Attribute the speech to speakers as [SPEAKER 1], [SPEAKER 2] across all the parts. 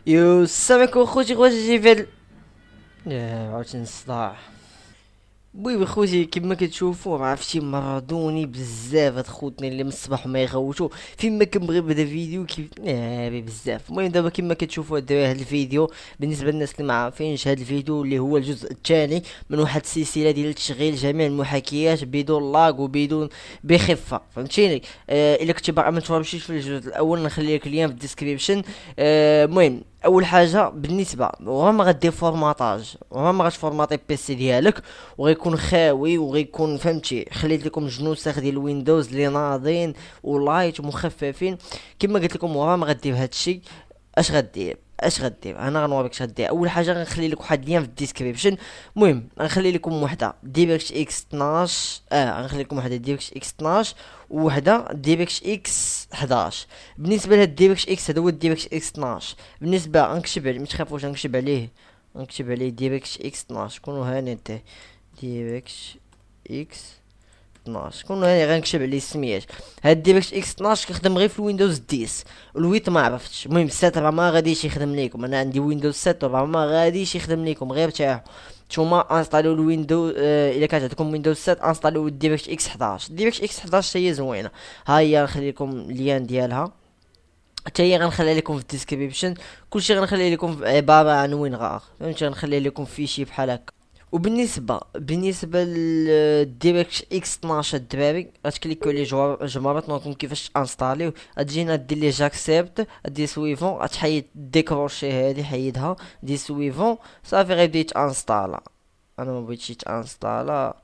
[SPEAKER 1] يو السلام عليكم خوتي فيل. عاوتاني الصداع. المهم خوتي كما كتشوفوا عرفتي مرضوني بزاف هاد خوتنا اللي من الصباح ما يغوتوا فين ما كنبغي نبدا فيديو كيف بزاف. المهم دابا كما كتشوفوا هاد الفيديو بالنسبه للناس اللي ما عارفينش، هاد الفيديو اللي هو الجزء الثاني من واحد السلسله ديال تشغيل جميع المحاكيات بدون لاغ وبدون بخفه، فهمتيني؟ الا كنتي باغي ما تفرجتيش في الجزء الاول نخلي لك اللين في الديسكريبشن. المهم اول حاجه بالنسبه ما غدير فورماطاج ما غتفورماطي البيسي ديالك، وغيكون خاوي وغيكون فهمتي. خليت لكم جنوسخ ديال الويندوز اللي ناضين ولايت ومخففين. كما قلت لكم ما غدير هادشي. اش غدير انا غنوريك اش غدير. اول حاجه غنخلي لك واحد لين في الديسكريبشن. المهم غنخلي لكم وحده ديريكت اكس 12، غنخلي لكم وحده ديريكت اكس 12 ووحده ديريكت اكس 11. بالنسبه لهاد ديريكت اكس هذا هو ديريكت اكس 12. بالنسبه غنكتب عليه، ما تخافوش غنكتب عليه ديريكت اكس 12. كونوا هاني انت ديريكت اكس 12. كون هاني غنكتب عليه السميات. هاد ديريكت اكس 12 كيخدم غير في الويندوز 10. الويت ما عرفتش. المهم 7 راه ما غاديش يخدم ليكم. انا عندي ويندوز 7 راه ما غاديش يخدم ليكم، غير تاعو نتوما انستاليو الويندوز. الا كانت عندكم ويندوز 7 انستاليو ديريكت اكس 11. ديريكت اكس 11 هي زوينه. ها هي نخلي لكم اللين ديالها، حتى هي غنخليها لكم في الديسكريبشن. كلشي غنخليه لكم عباره عن وين غار، فهمتي؟ غنخليه لكم فيشي بحال هكا. وبالنسبه للديريكت اكس 12 الدراري غتكليكو عليه جمرات نوريكم كيفاش انستاليو. غتجينا دير لي جاكسبت دي سويفون، غتحيد ديكروشي هادي حيدها دي سويفون صافي غيبدا يتانستالا. انا ما بغيتش يتانستالا.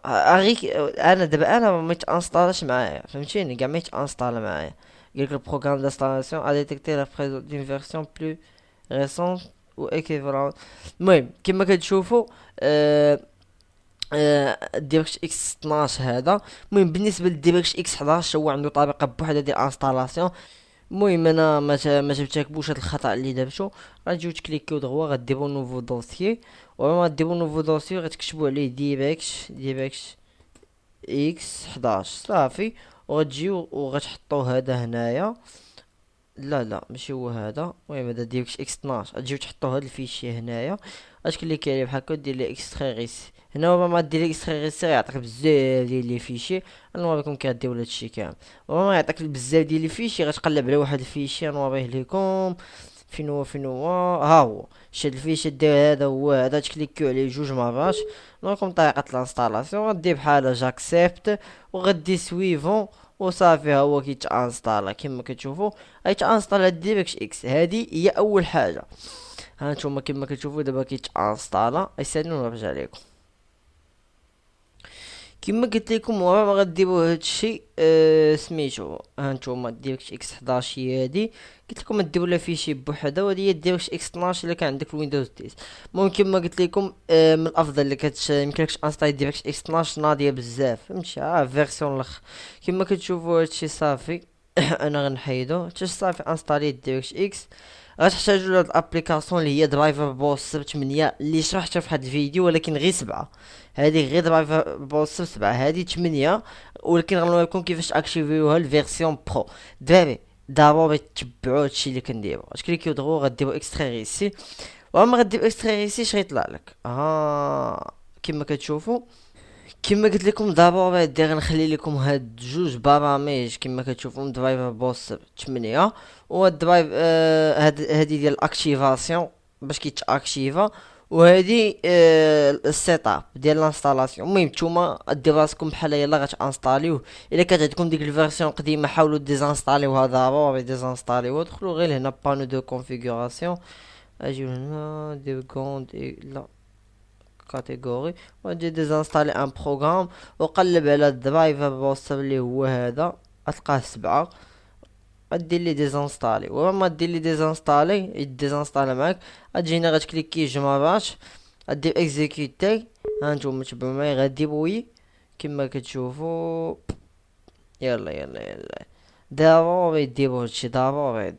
[SPEAKER 1] غيك انا دابا انا ما يتانستالاش معايا، فهمتيني؟ كاع ما يتانستالا معايا. قالك البروغرام دانستالاسيون ا ديتيكتي لا بريزون دون فيرسيون بلو ريسون و ايكيفالون. المهم كما كتشوفوا آه ديريكت اكس 12 هذا. المهم بالنسبه للديريكت اكس 11 هو عنده طريقه بوحدها ديال انستالاسيون. المهم انا ما جبتكبوش هاد الخطا اللي درتو. غتجيو تكليكيو دغيا غديروا نوفو دوسيي، ولما ديروا نوفو دوسيي غتكتبوا عليه ديريكت اكس 11 صافي. وغتجيو وغتحطوا هذا هنايا. لا ماشي هو هذا. المهم هذا ديريكت اكس 12. غتجيو تحطوا هذا الفيشي هنايا، غتكليكي عليه بحال هكا ودير ليه اكستريغيسي. هنا ما دير اكستريغيسي يعطيك بزاف ديال لي فيشي. نوريكم كيديروا هادشي كامل. وما يعطيك بزاف ديال لي فيشي غتقلب على واحد الفيشي نوريه ليكم. فين هو ها هو. شاد الفيشي دير هذا هو هذا، تكليكيو عليه جوج مرات. نوريكم طريقة الانستالاسيون. غدير بحال جاكسبت وغدي سويفون وصافي. ها هو كيتانستالا كما كتشوفوا. غيتانستالا ديريكت اكس. هذه هي اول حاجه. ها نتوما كما كتشوفوا دابا كيتانستالا. يسالني ونرجع لكم. كما قلت لكم ورا ما غديروا هادشي سميتو. ها نتوما ديريكت اكس 11 هي هادي. قلت لكم ديروا لها فيشي بوحدها، وهادي هي ديريكت اكس 12 الا كان عندك الويندوز 10. المهم كما قلت لكم من الافضل اللي يمكنلكش انستالي ديريكت اكس 12 ناضيه بزاف، فهمتي؟ فيرسيون الاخر. كما كتشوفوا هادشي صافي. انا غنحيدو حتى صافي انستالي ديريكت اكس. غتحتاجوا لهاد الابليكاسيون اللي هي درايفر بوس 8 اللي شرحتها في هاد الفيديو، ولكن غير 7. هذه غير درايفر بوس 7، هذه 8. ولكن غنوريكم كيفاش اكتيفيوها الفيرسيون برو. دراري ضروري تتبعوا هادشي اللي كنديرو. تكليكيو دغيا غديروا اكستري سي. وما غدير اكستري سي شغيطلع لك كما كتشوفوا. كما قلت لكم ضروري دير نخلي لكم هاد جوج برامج كما كتشوفوا درايفر بوس 8 والدرايف هادي ديال الاكتيفاسيون باش كيتاكتيفا. وهادي السيت اب ديال الانستالاسيون. المهم نتوما دير راسكم بحال يلا غتانستاليوه. الا كانت عندكم ديك الفيرسيون قديمه حاولوا ديزانستاليوها ضروري ديزانستاليوها. دخلوا غير هنا بانو دو كونفيغوراسيون. اجيو هنا دير كونت لا كاتيجوري. وتجي ديزانستالي ان بروغرام وقلب على الدرايفر بوستر اللي هو هذا غتلقاه 7. غدير لي ديزانستالي. ولما دير لي ديزانستالي يديزانستالي معاك. غتجينا غتكليكي جوج مرات غدير اكزيكوتي. هانتوما تبعو معايا غديبوي كما كتشوفوا. يلا ضروري ديرو هادشي ضروري.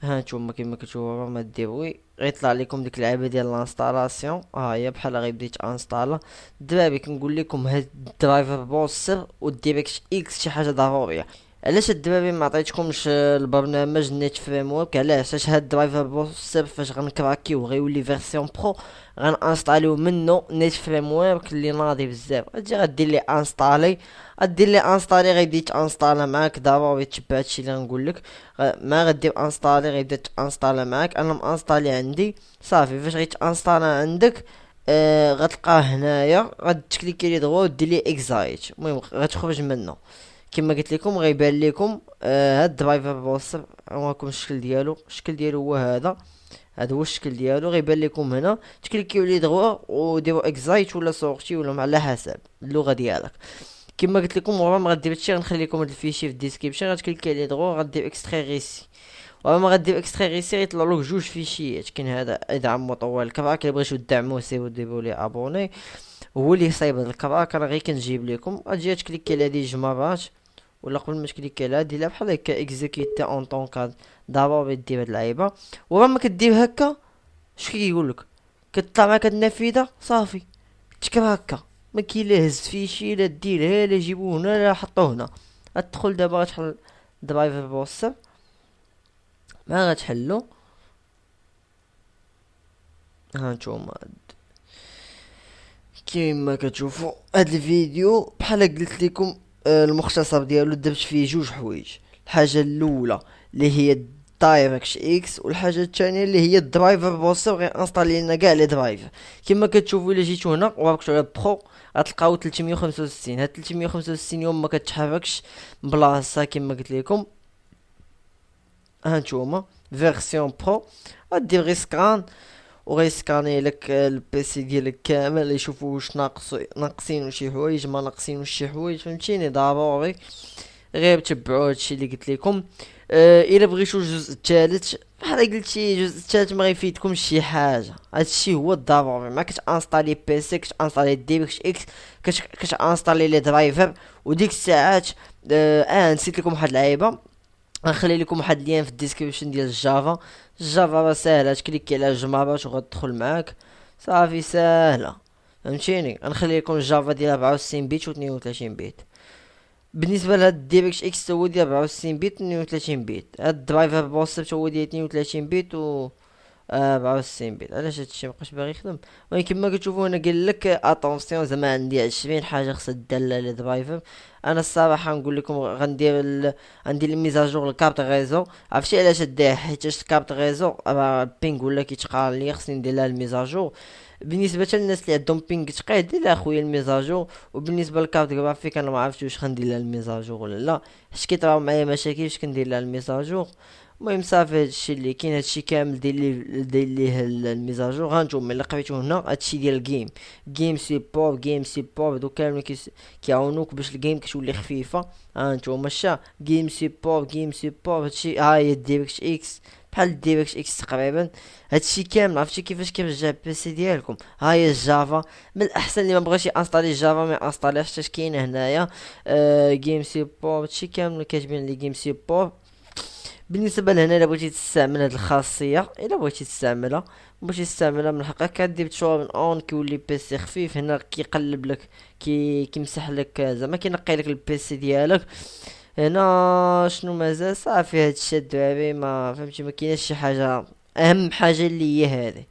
[SPEAKER 1] هانتوما كيما كتشوفو ما ديروي غيطلع لكم ديك اللعبه ديال الانستالاسيون. هي بحال غيبدا يتانستالا. الدراري كنقول لكم هاد الدرايفر بوستر وديريكت اكس شي حاجه ضروريه. علاش الدراري ما عطيتكمش البرنامج نيت فريم ورك؟ علاش هاد درايفر بوستر فاش غنكراكيو غيولي فيرسيون برو غنانستاليو منه نيت فريم ورك اللي ناضي بزاف. غتجي غدير لي انستالي، غدير لي انستالي غيبدا يتانستالا معاك. ضروري تتبع هادشي اللي غنقولك. ما غدير انستالي غيبدا تانستالا معاك. انا مانستالي عندي صافي. فاش غيتانستالا عندك غتلقاه هنايا، غتكليكي لي دغوا ودير لي اكزايت. المهم غتخرج منه كما قلت لكم. غيبان لكم هاد الدرايفر بوستر هاكم الشكل ديالو. الشكل ديالو هو هذا، هذا هو الشكل ديالو. غيبان لكم هنا، تكليكيو ليه دغوا وديروا اكزايت ولا سورتي ولا على حسب اللغه ديالك. كما قلت لكم ورا ما غدير هادشي غنخلي لكم هاد الفيشي في الديسكريبشن. غتكليكي عليه دغوا غدير اكستري ريسي. ورا ما غدير اكستري ريسي غيطلع لك جوج فيشيات. كاين هذا ادعم مطور الكراك، الا بغيتو دعموه سيرو ديروا لي ابوني. هو اللي صايب هاد الكراك انا غير كنجيب لكم. غتجي تكليكي على هادي جوج مرات، ولا قبل ما تكليكي عليها ديرها بحال هكا اكزيكيتي اون طونكاد. ضروري دير هاد اللعيبه. ورا ما كدير هكا اش كيقولك؟ كتطلع معاك هاد النافذه صافي تكرا هكا. ما كاين لا هز فيشي لا ديرها لا جيبو هنا لا حطو هنا. غتدخل دابا غتحل درايفر بوستر، ما غتحلو. هانتوما كيما كتشوفوا هاد الفيديو بحال قلت لكم المختصر ديالو درت فيه جوج حوايج. الحاجه الاولى اللي هي دايركت اكس، والحاجه الثانيه اللي هي الدرايفر بوستر. غير انستالي لنا كاع لي درايفر. كما كتشوفوا الا جيتو هنا وركتو على برو غتلقاو 365. هاد 365 يوم ما كتحركش بلاصه. كما قلت لكم هانتوما فيرسيون برو غدير غير سكان وغيسكاني لك البيسي ديالك كامل، يشوفوا واش ناقصين شي حوايج ما ناقصين شي حوايج. فهمتيني؟ ضروري غير تبعوا هادشي اللي قلت لكم. الا بغيتو الجزء الثالث بحال قلتي الجزء الثالث ما غيفيدكمش شي حاجه. هادشي هو الضروري. ما كتانستالي بيسي، كتانستالي ديريكت اكس، كتانستالي لي درايفر. وديك الساعات نسيت لكم واحد اللعيبه. غنخلي لكم واحد اللين في الديسكريبشن ديال الجافا. الجافا راه ساهله، تكليكي على جوج مرات وغتدخل معاك صافي ساهله. فهمتيني؟ غنخلي لكم الجافا ديال 64 بيت و 32 بيت. بالنسبه لهاد الديريكت اكس هو ديال 64 بيت و 32 بيت. هاد الدرايفر بوستر هو ديال 32 بيت و 64 بيت. علاش هادشي مبقاش باغي يخدم؟ ولكن كما كتشوفوا هنا قالك اتونسيون زعما عندي 20 حاجه خصها داله لي درايفر. انا الصراحه نقول لكم غندير الميزاجور الكارت ريزو. عرفتي علاش دير؟ حيت الكارت ريزو راه البينغ ولا كيتقال لي خصني ندير لها الميزاجور. بالنسبه للناس اللي عندهم بينغ تقيل دير لها خويا الميزاجور. وبالنسبه للكارت غرافيك انا ما عرفتش واش غندير لها الميزاجور ولا لا، حيت كيطراو معايا مشاكل فاش كندير لها الميزاجور. المهم صافي هادشي اللي كاين. هادشي كامل دير ليه الميزاجور. هانتوما الا قريتو هنا هادشي ديال الجيم، جيم سيبور هادو كاملين كيعاونوك باش الجيم كتولي خفيفه. هانتوما شا جيم سيبور هادشي. ها هي ديريكت اكس بحال ديريكت اكس تقريبا. هادشي كامل عرفتي كيفاش كيرجع البيسي ديالكم. ها هي الجافا. من الاحسن اللي ما بغاش يانستالي الجافا ما يانستاليهاش حتى كاينه هنايا جيم سيبور. هادشي كامل كاتبين لي جيم سيبور. بالنسبه لهنا الا بغيتي تستعمل هاد الخاصيه، الا بغيتي تستعملها من الحق كدير تشوفها من اون كيولي بيسي خفيف. هنا كيقلب لك كيمسح لك زعما كينقي لك البيسي ديالك. هنا شنو مازال صافي هادشي الدراري. ما فهمتي ما كايناش شي حاجه. اهم حاجه اللي هي هذه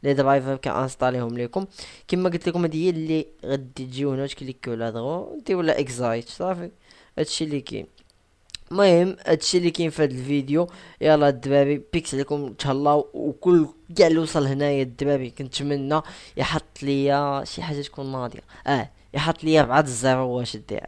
[SPEAKER 1] لي درايفر كانستاليهم لكم. كما قلت لكم هذه هي اللي غادي تجيو هنا تكليكيو على دغوا ديروا لا اكزايت صافي. هادشي اللي كاين. المهم هادشي اللي كاين في هاد الفيديو. يلا الدراري بيكس عليكم تهلاو. وكل كاع اللي وصل هنايا الدراري كنتمنى يحط ليا شي حاجه تكون ناضيه. يحط ليا بعض الزيروات الدراري.